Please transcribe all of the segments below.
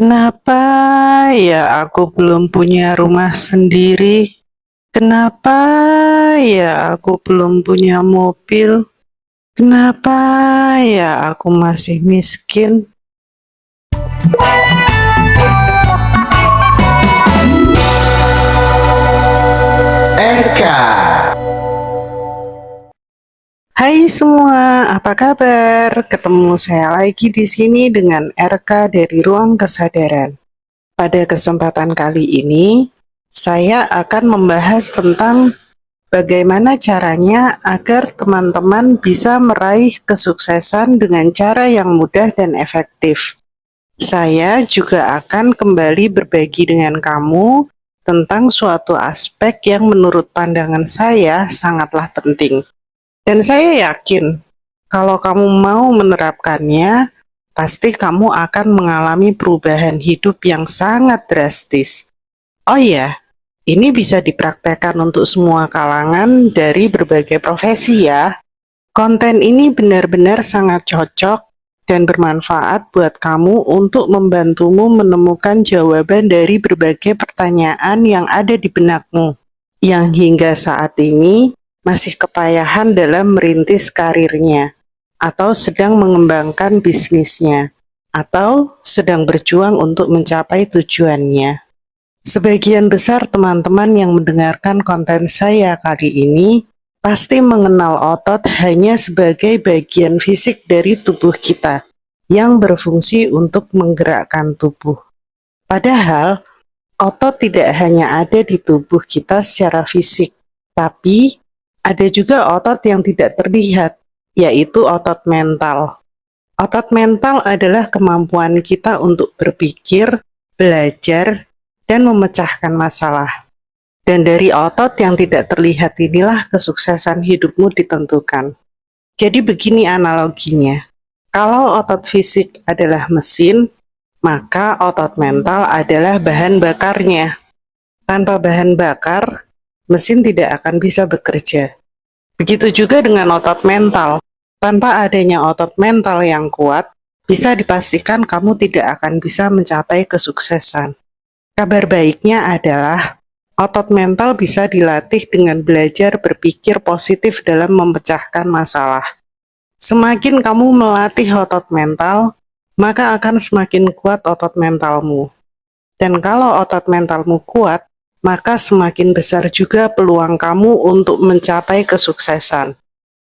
Kenapa ya aku belum punya rumah sendiri? Kenapa ya aku belum punya mobil? Kenapa ya aku masih miskin? Eka. Hai semua, apa kabar? Ketemu saya lagi di sini dengan RK dari Ruang Kesadaran. Pada kesempatan kali ini, saya akan membahas tentang bagaimana caranya agar teman-teman bisa meraih kesuksesan dengan cara yang mudah dan efektif. Saya juga akan kembali berbagi dengan kamu tentang suatu aspek yang menurut pandangan saya sangatlah penting. Dan saya yakin kalau kamu mau menerapkannya, pasti kamu akan mengalami perubahan hidup yang sangat drastis. Oh iya, ini bisa dipraktekkan untuk semua kalangan dari berbagai profesi ya. Konten ini benar-benar sangat cocok dan bermanfaat buat kamu untuk membantumu menemukan jawaban dari berbagai pertanyaan yang ada di benakmu, yang hingga saat ini masih kepayahan dalam merintis karirnya, atau sedang mengembangkan bisnisnya, atau sedang berjuang untuk mencapai tujuannya. Sebagian besar teman-teman yang mendengarkan konten saya kali ini pasti mengenal otot hanya sebagai bagian fisik dari tubuh kita yang berfungsi untuk menggerakkan tubuh. Padahal, otot tidak hanya ada di tubuh kita secara fisik, tapi ada juga otot yang tidak terlihat, yaitu otot mental. Otot mental adalah kemampuan kita untuk berpikir, belajar, dan memecahkan masalah. Dan dari otot yang tidak terlihat inilah kesuksesan hidupmu ditentukan. Jadi begini analoginya, kalau otot fisik adalah mesin, maka otot mental adalah bahan bakarnya. Tanpa bahan bakar, mesin tidak akan bisa bekerja. Begitu juga dengan otot mental. Tanpa adanya otot mental yang kuat, bisa dipastikan kamu tidak akan bisa mencapai kesuksesan. Kabar baiknya adalah otot mental bisa dilatih dengan belajar berpikir positif dalam memecahkan masalah. Semakin kamu melatih otot mental, maka akan semakin kuat otot mentalmu. Dan kalau otot mentalmu kuat, maka semakin besar juga peluang kamu untuk mencapai kesuksesan.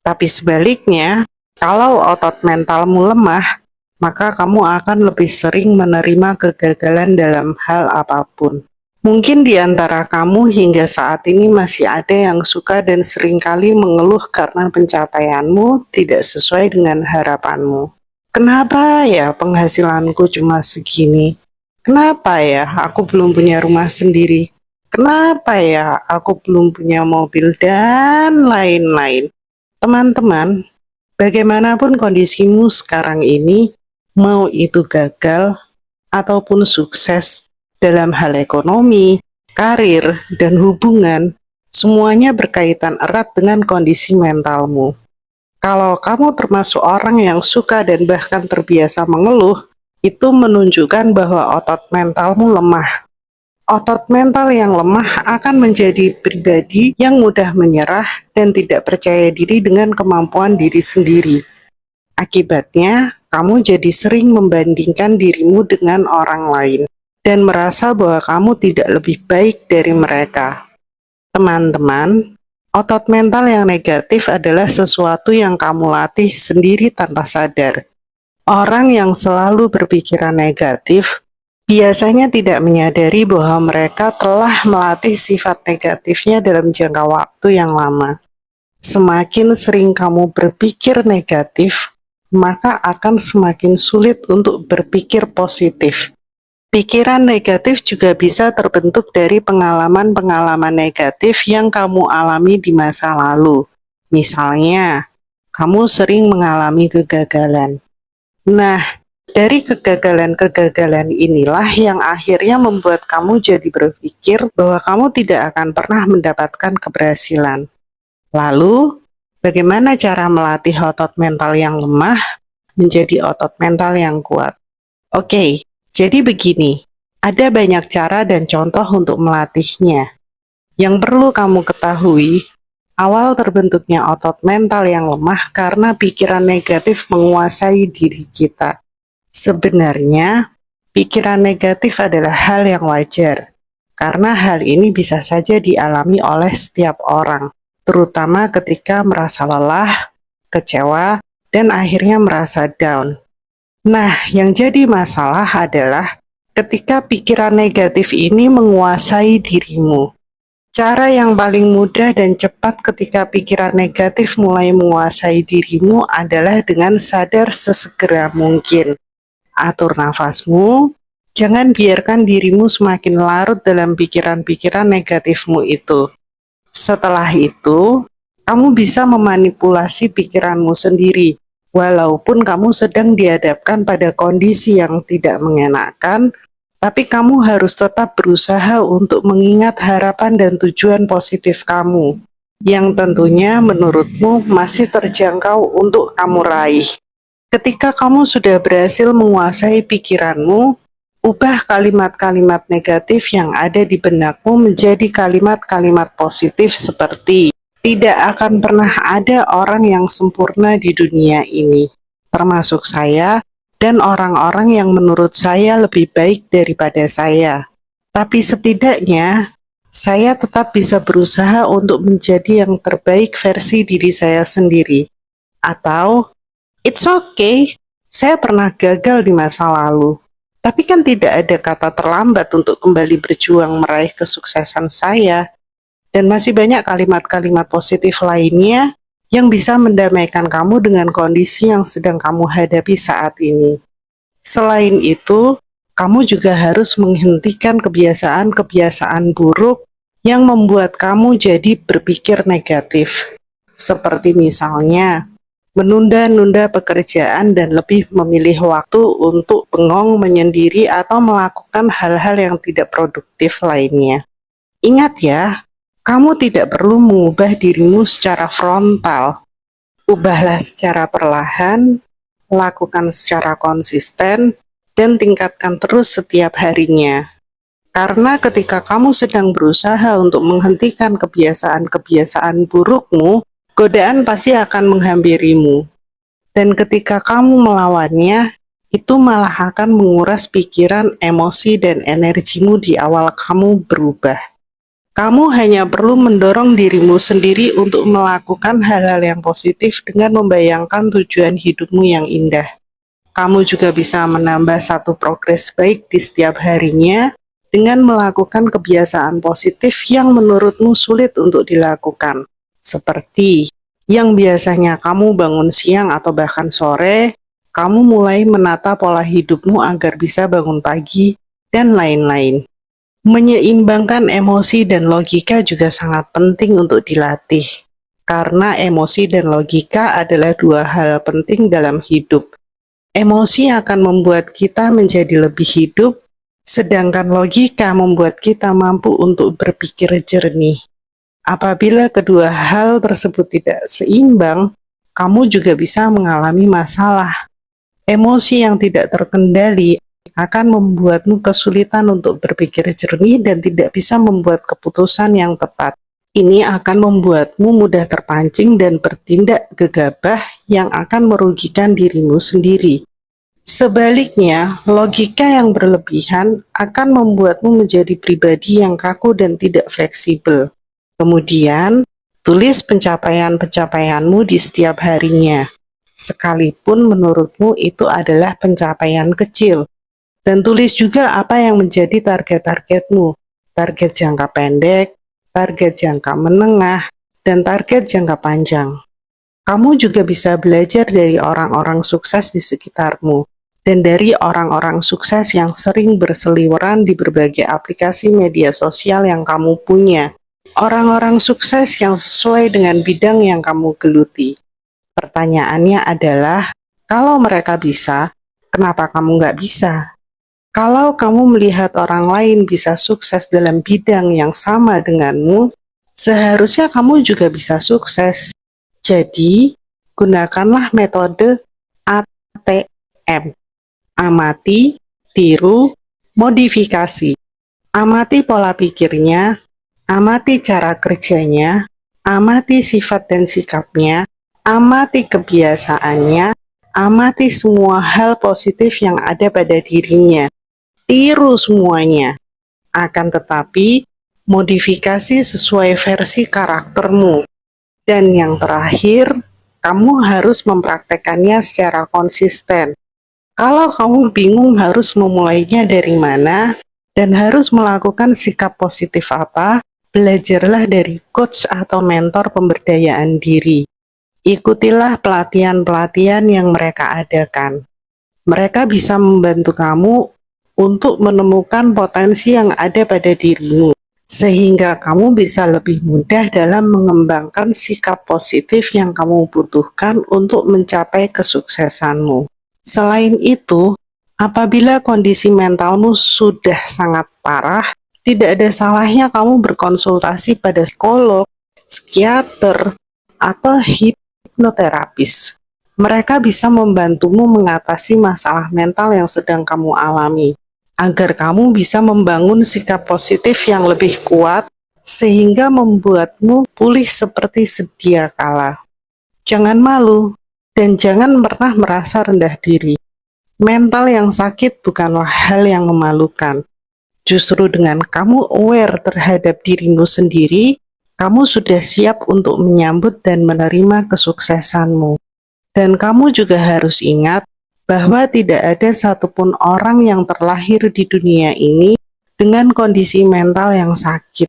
Tapi sebaliknya, kalau otot mentalmu lemah, maka kamu akan lebih sering menerima kegagalan dalam hal apapun. Mungkin di antara kamu hingga saat ini masih ada yang suka dan seringkali mengeluh karena pencapaianmu tidak sesuai dengan harapanmu. Kenapa ya penghasilanku cuma segini? Kenapa ya aku belum punya rumah sendiri? Kenapa ya aku belum punya mobil dan lain-lain? Teman-teman, bagaimanapun kondisimu sekarang ini, mau itu gagal ataupun sukses dalam hal ekonomi, karir, dan hubungan, semuanya berkaitan erat dengan kondisi mentalmu. Kalau kamu termasuk orang yang suka dan bahkan terbiasa mengeluh, itu menunjukkan bahwa otot mentalmu lemah. Otot mental yang lemah akan menjadi pribadi yang mudah menyerah dan tidak percaya diri dengan kemampuan diri sendiri. Akibatnya, kamu jadi sering membandingkan dirimu dengan orang lain dan merasa bahwa kamu tidak lebih baik dari mereka. Teman-teman, otot mental yang negatif adalah sesuatu yang kamu latih sendiri tanpa sadar. Orang yang selalu berpikiran negatif biasanya tidak menyadari bahwa mereka telah melatih sifat negatifnya dalam jangka waktu yang lama. Semakin sering kamu berpikir negatif, maka akan semakin sulit untuk berpikir positif. Pikiran negatif juga bisa terbentuk dari pengalaman-pengalaman negatif yang kamu alami di masa lalu. Misalnya, kamu sering mengalami kegagalan. Nah, dari kegagalan-kegagalan inilah yang akhirnya membuat kamu jadi berpikir bahwa kamu tidak akan pernah mendapatkan keberhasilan. Lalu, bagaimana cara melatih otot mental yang lemah menjadi otot mental yang kuat? Oke, Jadi begini, ada banyak cara dan contoh untuk melatihnya. Yang perlu kamu ketahui, awal terbentuknya otot mental yang lemah karena pikiran negatif menguasai diri kita. Sebenarnya, pikiran negatif adalah hal yang wajar, karena hal ini bisa saja dialami oleh setiap orang, terutama ketika merasa lelah, kecewa, dan akhirnya merasa down. Nah, yang jadi masalah adalah ketika pikiran negatif ini menguasai dirimu. Cara yang paling mudah dan cepat ketika pikiran negatif mulai menguasai dirimu adalah dengan sadar sesegera mungkin. Atur nafasmu, jangan biarkan dirimu semakin larut dalam pikiran-pikiran negatifmu itu. Setelah itu, kamu bisa memanipulasi pikiranmu sendiri, walaupun kamu sedang dihadapkan pada kondisi yang tidak mengenakan, tapi kamu harus tetap berusaha untuk mengingat harapan dan tujuan positif kamu, yang tentunya menurutmu masih terjangkau untuk kamu raih. Ketika kamu sudah berhasil menguasai pikiranmu, ubah kalimat-kalimat negatif yang ada di benakmu menjadi kalimat-kalimat positif seperti, tidak akan pernah ada orang yang sempurna di dunia ini, termasuk saya dan orang-orang yang menurut saya lebih baik daripada saya. Tapi setidaknya, saya tetap bisa berusaha untuk menjadi yang terbaik versi diri saya sendiri. Atau, it's okay, saya pernah gagal di masa lalu. Tapi kan tidak ada kata terlambat untuk kembali berjuang meraih kesuksesan saya. Dan masih banyak kalimat-kalimat positif lainnya yang bisa mendamaikan kamu dengan kondisi yang sedang kamu hadapi saat ini. Selain itu, kamu juga harus menghentikan kebiasaan-kebiasaan buruk yang membuat kamu jadi berpikir negatif. Seperti misalnya, menunda-nunda pekerjaan dan lebih memilih waktu untuk bengong menyendiri atau melakukan hal-hal yang tidak produktif lainnya. Ingat ya, kamu tidak perlu mengubah dirimu secara frontal. Ubahlah secara perlahan, lakukan secara konsisten, dan tingkatkan terus setiap harinya. Karena ketika kamu sedang berusaha untuk menghentikan kebiasaan-kebiasaan burukmu, godaan pasti akan menghampirimu. Dan ketika kamu melawannya, itu malah akan menguras pikiran, emosi, dan energimu di awal kamu berubah. Kamu hanya perlu mendorong dirimu sendiri untuk melakukan hal-hal yang positif dengan membayangkan tujuan hidupmu yang indah. Kamu juga bisa menambah satu progres baik di setiap harinya dengan melakukan kebiasaan positif yang menurutmu sulit untuk dilakukan. Seperti yang biasanya kamu bangun siang atau bahkan sore, kamu mulai menata pola hidupmu agar bisa bangun pagi, dan lain-lain. Menyeimbangkan emosi dan logika juga sangat penting untuk dilatih, karena emosi dan logika adalah dua hal penting dalam hidup. Emosi akan membuat kita menjadi lebih hidup, sedangkan logika membuat kita mampu untuk berpikir jernih. Apabila kedua hal tersebut tidak seimbang, kamu juga bisa mengalami masalah. Emosi yang tidak terkendali akan membuatmu kesulitan untuk berpikir jernih dan tidak bisa membuat keputusan yang tepat. Ini akan membuatmu mudah terpancing dan bertindak gegabah yang akan merugikan dirimu sendiri. Sebaliknya, logika yang berlebihan akan membuatmu menjadi pribadi yang kaku dan tidak fleksibel. Kemudian, tulis pencapaian-pencapaianmu di setiap harinya, sekalipun menurutmu itu adalah pencapaian kecil. Dan tulis juga apa yang menjadi target-targetmu, target jangka pendek, target jangka menengah, dan target jangka panjang. Kamu juga bisa belajar dari orang-orang sukses di sekitarmu, dan dari orang-orang sukses yang sering berseliweran di berbagai aplikasi media sosial yang kamu punya. Orang-orang sukses yang sesuai dengan bidang yang kamu geluti. Pertanyaannya adalah, kalau mereka bisa, kenapa kamu nggak bisa? Kalau kamu melihat orang lain bisa sukses dalam bidang yang sama denganmu, seharusnya kamu juga bisa sukses. Jadi, gunakanlah metode ATM. Amati, Tiru, modifikasi. Amati pola pikirnya, amati cara kerjanya, amati sifat dan sikapnya, amati kebiasaannya, amati semua hal positif yang ada pada dirinya. Tiru semuanya. Akan tetapi, modifikasi sesuai versi karaktermu. Dan yang terakhir, kamu harus mempraktekannya secara konsisten. Kalau kamu bingung harus memulainya dari mana dan harus melakukan sikap positif apa, belajarlah dari coach atau mentor pemberdayaan diri. Ikutilah pelatihan-pelatihan yang mereka adakan. Mereka bisa membantu kamu untuk menemukan potensi yang ada pada dirimu, sehingga kamu bisa lebih mudah dalam mengembangkan sikap positif yang kamu butuhkan untuk mencapai kesuksesanmu. Selain itu, apabila kondisi mentalmu sudah sangat parah, tidak ada salahnya kamu berkonsultasi pada psikolog, psikiater, atau hipnoterapis. Mereka bisa membantumu mengatasi masalah mental yang sedang kamu alami, agar kamu bisa membangun sikap positif yang lebih kuat, sehingga membuatmu pulih seperti sedia kala. Jangan malu, dan jangan pernah merasa rendah diri. Mental yang sakit bukanlah hal yang memalukan. Justru dengan kamu aware terhadap dirimu sendiri, kamu sudah siap untuk menyambut dan menerima kesuksesanmu. Dan kamu juga harus ingat bahwa tidak ada satupun orang yang terlahir di dunia ini dengan kondisi mental yang sakit.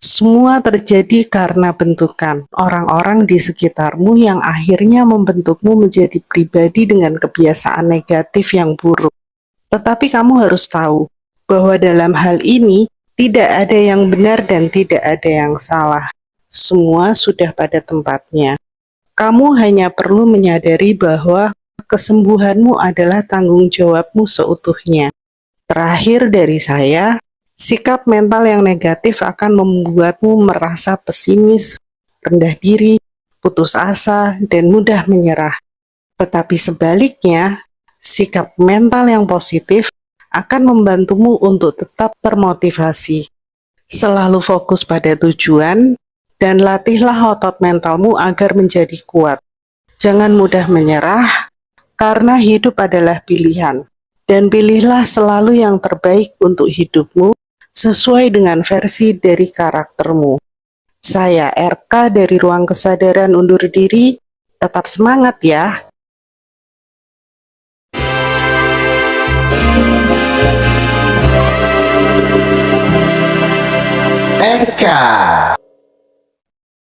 Semua terjadi karena bentukan orang-orang di sekitarmu yang akhirnya membentukmu menjadi pribadi dengan kebiasaan negatif yang buruk. Tetapi kamu harus tahu bahwa dalam hal ini tidak ada yang benar dan tidak ada yang salah. Semua sudah pada tempatnya. Kamu hanya perlu menyadari bahwa kesembuhanmu adalah tanggung jawabmu seutuhnya. Terakhir dari saya, sikap mental yang negatif akan membuatmu merasa pesimis, rendah diri, putus asa, dan mudah menyerah. Tetapi sebaliknya, sikap mental yang positif akan membantumu untuk tetap termotivasi. Selalu fokus pada tujuan, dan latihlah otot mentalmu agar menjadi kuat. Jangan mudah menyerah, karena hidup adalah pilihan. Dan pilihlah selalu yang terbaik untuk hidupmu, sesuai dengan versi dari karaktermu. Saya RK dari Ruang Kesadaran undur diri, tetap semangat ya! RK